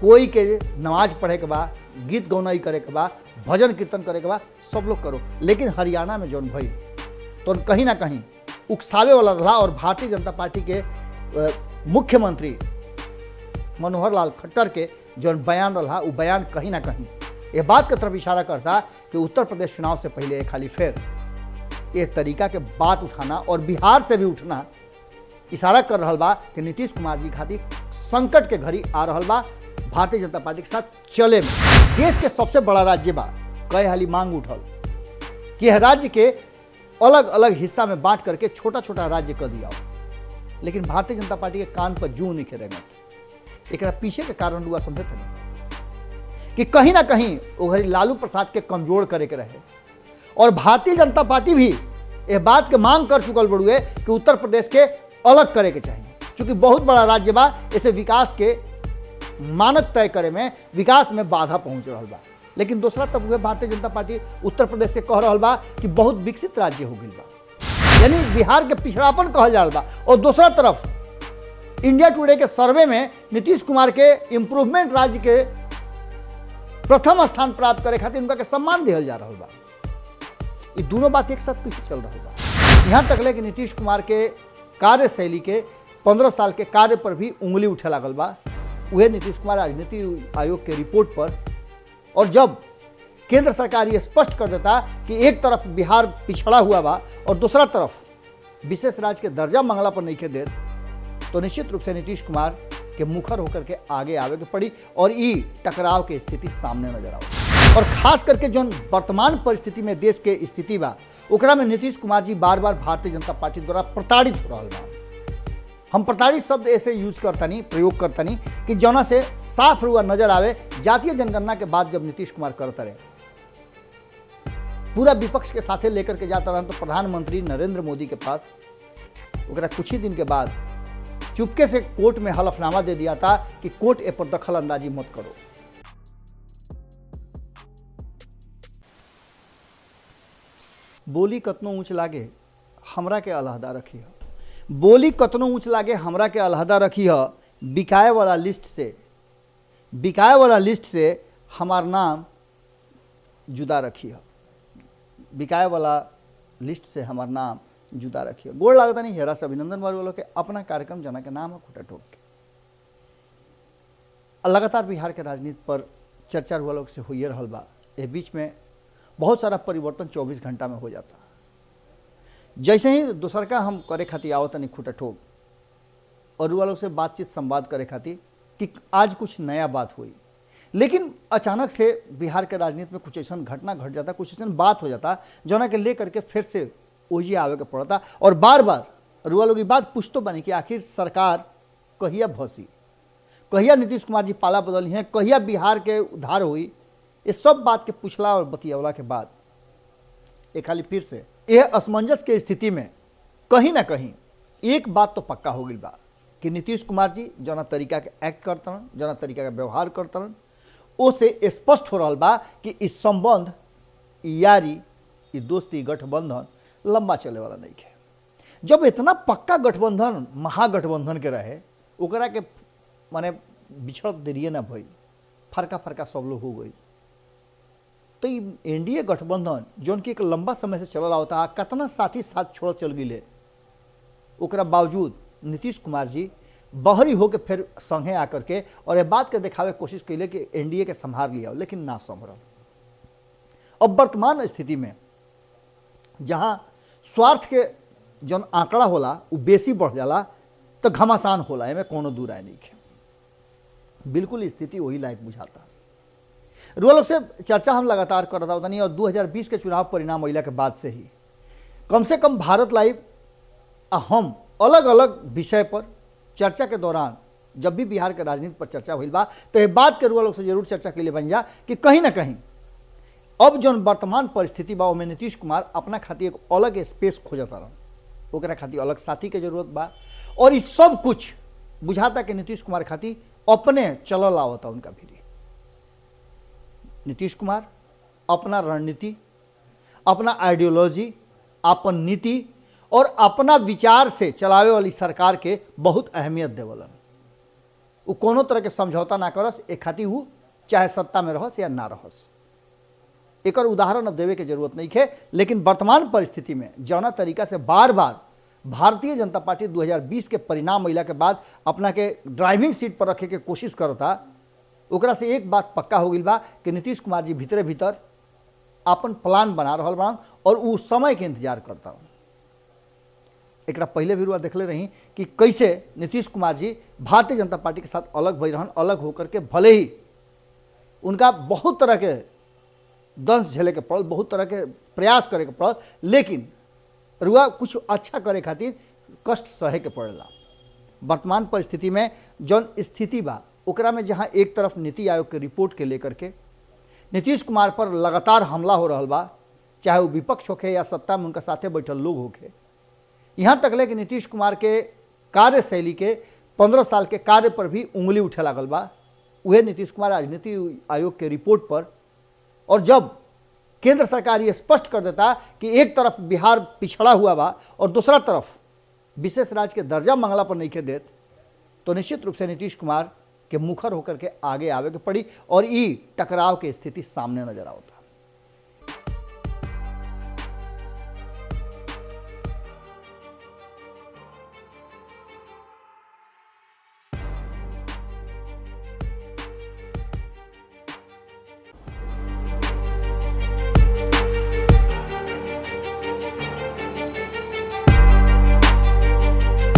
कोई के नमाज पढ़े के बाद, गीत गौनाई करे के बाद, भजन कीर्तन करे के बाद सब लोग करो। लेकिन हरियाणा में जौन भई तो कहीं ना कहीं उकसावे वाला रहा। और भारतीय जनता पार्टी के मुख्यमंत्री मनोहर लाल खट्टर के जौन बयान रहा, वो बयान कहीं ना कहीं ये बात की तरफ इशारा करता कि उत्तर प्रदेश चुनाव से पहले खाली फिर ये तरीका के बात उठाना और बिहार से भी उठना इशारा कर रहा बा कि नीतीश कुमार जी खातिर संकट के घड़ी आ रहा बा। भारतीय जनता पार्टी के साथ चले में देश के सबसे बड़ा राज्य बा, कई हाली मांग उठल कि यह राज्य के अलग अलग हिस्सा में बांट करके छोटा छोटा राज्य कर दिया। लेकिन भारतीय जनता पार्टी के कान पर जू नहीं खेलेगा। एक पीछे के कारण हुआ समझे थे कि कहीं ना कहीं वो घड़ी लालू प्रसाद के कमजोर करे के रहे। और भारतीय जनता पार्टी भी यह बात के मांग कर चुकल बड़ुए कि उत्तर प्रदेश के अलग करे के चाहिए, क्योंकि बहुत बड़ा राज्य बा, इसे विकास के मानक तय करे में, विकास में बाधा पहुंच रहा बा। लेकिन दूसरा तब हुए भारतीय जनता पार्टी उत्तर प्रदेश से कह रहा बा कि बहुत विकसित राज्य हो गई बा, यानी बिहार के पिछड़ापन कहल जा रहा बा। और दूसरा तरफ इंडिया टुडे के सर्वे में नीतीश कुमार के इंप्रूवमेंट राज्य के प्रथम स्थान प्राप्त करे खातिर उनका के सम्मान दिया जा रहा बा। ये दोनों बात एक साथ पीछे चल रहा बा। यहाँ तक ले कि नीतीश कुमार के कार्यशैली के 15 साल के कार्य पर भी उंगली उठे लागल बा। वह नीतीश कुमार राजनीति आयोग के रिपोर्ट पर, और जब केंद्र सरकार ये स्पष्ट कर देता कि एक तरफ बिहार पिछड़ा हुआ बा और दूसरा तरफ विशेष राज्य के दर्जा मंगला पर नहीं के दे, तो निश्चित रूप से नीतीश कुमार के मुखर होकर के आगे आवे के पड़ी और ई टकराव की स्थिति सामने नजर आवे। और खास करके जो वर्तमान परिस्थिति में देश के स्थिति बा, ओकरा में नीतीश कुमार जी बार बार भारतीय जनता पार्टी द्वारा प्रताड़ित हो रहा बा। हम प्रताड़ित शब्द ऐसे यूज करतनी, प्रयोग करतनी कि जौना से साफ रुआ नजर आवे। जातीय जनगणना के बाद जब नीतीश कुमार करते रहे, पूरा विपक्ष के साथे लेकर के जाता रहा, तो प्रधानमंत्री नरेंद्र मोदी के पास ओकरा कुछ ही दिन के बाद चुपके से कोर्ट में हलफनामा दे दिया था कि कोर्ट ए पर दखल अंदाजी मत करो। बोली कतनो ऊंच लागे हमरा के अलहदा रखी है, बोली कतनो ऊंच लागे हमरा के अलहदा रखी है। बिकाए वाला लिस्ट से हमार नाम जुदा रखी है, बिकाए वाला लिस्ट से हमार नाम जुदा रखिए। गोड़ लागता नहीं हेरा से अभिनंदन वालों के अपना कार्यक्रम जना के नाम है खुटा ठोक के। लगातार बिहार के राजनीति पर चर्चा हुआ लोग से हुई रहल बा। ए बीच में बहुत सारा परिवर्तन 24 घंटा में हो जाता। जैसे ही दूसर का हम करे खातिर आवत नहीं खुटा ठोक और वालों से बातचीत संवाद करे खातिर कि आज कुछ नया बात हुई, लेकिन अचानक से बिहार के राजनीति में कुछ ऐसा घटना घट जाता, कुछ ऐसा बात हो जाता जना के लेकर के फिर से ओझी आवे के पड़ता। और बार बार रुआ लोग बात पूछतो बनी कि आखिर सरकार कहिया भसी, कहिया नीतीश कुमार जी पाला बदली हैं, कहिया बिहार के उद्धार हुई। इस सब बात के पूछला और बतियवला के बाद एक खाली फिर से यह असमंजस के स्थिति में कहीं ना कहीं एक बात तो पक्का हो गई बा कि नीतीश कुमार जी जना तरीका के एक्ट करतन, जना तरीका के व्यवहार करतन, उसे स्पष्ट हो रहा बा कि इस संबंध, यारी, दोस्ती, गठबंधन लंबा चले वाला नहीं है। जब इतना पक्का गठबंधन, महागठबंधन के रहे, ओकरा के माने बिछड़ देरिए ना भई, फरका फरका सब लोग हो गई। तो एनडीए गठबंधन जौन की एक लंबा समय से चल होता है, कितना साथी साथ छोड़ चल गए, ओकरा बावजूद नीतीश कुमार जी बहरी होकर फिर संगे आकर के और ये बात के दिखावे कोशिश कैले कि एनडीए के संभाल लिया, लेकिन ना संभरल। अब वर्तमान स्थिति में जहां स्वार्थ के जौन आंकड़ा होला वो बेसी बढ़ जाला तो घमासान होला, एमें कोनो दूर आए नहीं है। बिल्कुल स्थिति वही लायक बुझाता। रुआ लोग से चर्चा हम लगातार कर रहा होता नहीं, और 2020 के चुनाव परिणाम अइला के बाद से ही कम से कम भारत लाइव हम अलग अलग विषय पर चर्चा के दौरान जब भी बिहार के राजनीति पर चर्चा हुई बा, तो ये बात के रुआ लोग से जरूर चर्चा के लिए बन जा कि कहीं ना कहीं अब जो वर्तमान परिस्थिति बा में नीतीश कुमार अपना खातिर एक अलग स्पेस खोजता रहा, ओकरा खातिर अलग साथी के जरूरत बा। और इस सब कुछ बुझाता कि नीतीश कुमार खातिर अपने चलल आवता उनका भी। नीतीश कुमार अपना रणनीति, अपना आइडियोलॉजी, अपन नीति और अपना विचार से चलावे वाली सरकार के बहुत अहमियत देवलन। वो कोनो तरह के समझौता ना करस, एक खातिर वो चाहे सत्ता में रहस या ना रहस। एक उदाहरण अब देवे के जरूरत नहीं है, लेकिन वर्तमान परिस्थिति में जौना तरीका से बार बार भारतीय जनता पार्टी 2020 के परिणाम मिला के बाद अपना के ड्राइविंग सीट पर रखे के कोशिश करता, ओकरा से एक बात पक्का हो गई बा कि नीतीश कुमार जी भीतरे भीतर अपन प्लान बना रहा बा और वो समय के इंतजार करता। एक पहले भी रुआ देखले रही कि कैसे नीतीश कुमार जी भारतीय जनता पार्टी के साथ अलग भई रहन, अलग होकर के भले ही उनका बहुत तरह के दंश झेले के पड़ल, बहुत तरह के प्रयास करे के पड़ल, लेकिन रुआ कुछ अच्छा करे खातिर कष्ट सहे के पड़ेला। वर्तमान परिस्थिति में जौन स्थिति बा ओकरा में जहां एक तरफ नीति आयोग के रिपोर्ट के लेकर के नीतीश कुमार पर लगातार हमला हो रहा बा, चाहे वो विपक्ष होके या सत्ता में उनका साथे बैठल लोग होके, यहाँ तक ले कि नीतीश कुमार के कार्यशैली के 15 साल के कार्य पर भी उंगली उठे लागल बा। वह नीतीश कुमार आज नीति आयोग के रिपोर्ट पर, और जब केंद्र सरकार ये स्पष्ट कर देता कि एक तरफ बिहार पिछड़ा हुआ बा और दूसरा तरफ विशेष राज्य के दर्जा मंगला पर नहीं के देत, तो निश्चित रूप से नीतीश कुमार के मुखर होकर के आगे आवे के पड़ी और ई टकराव की स्थिति सामने नजर आवता।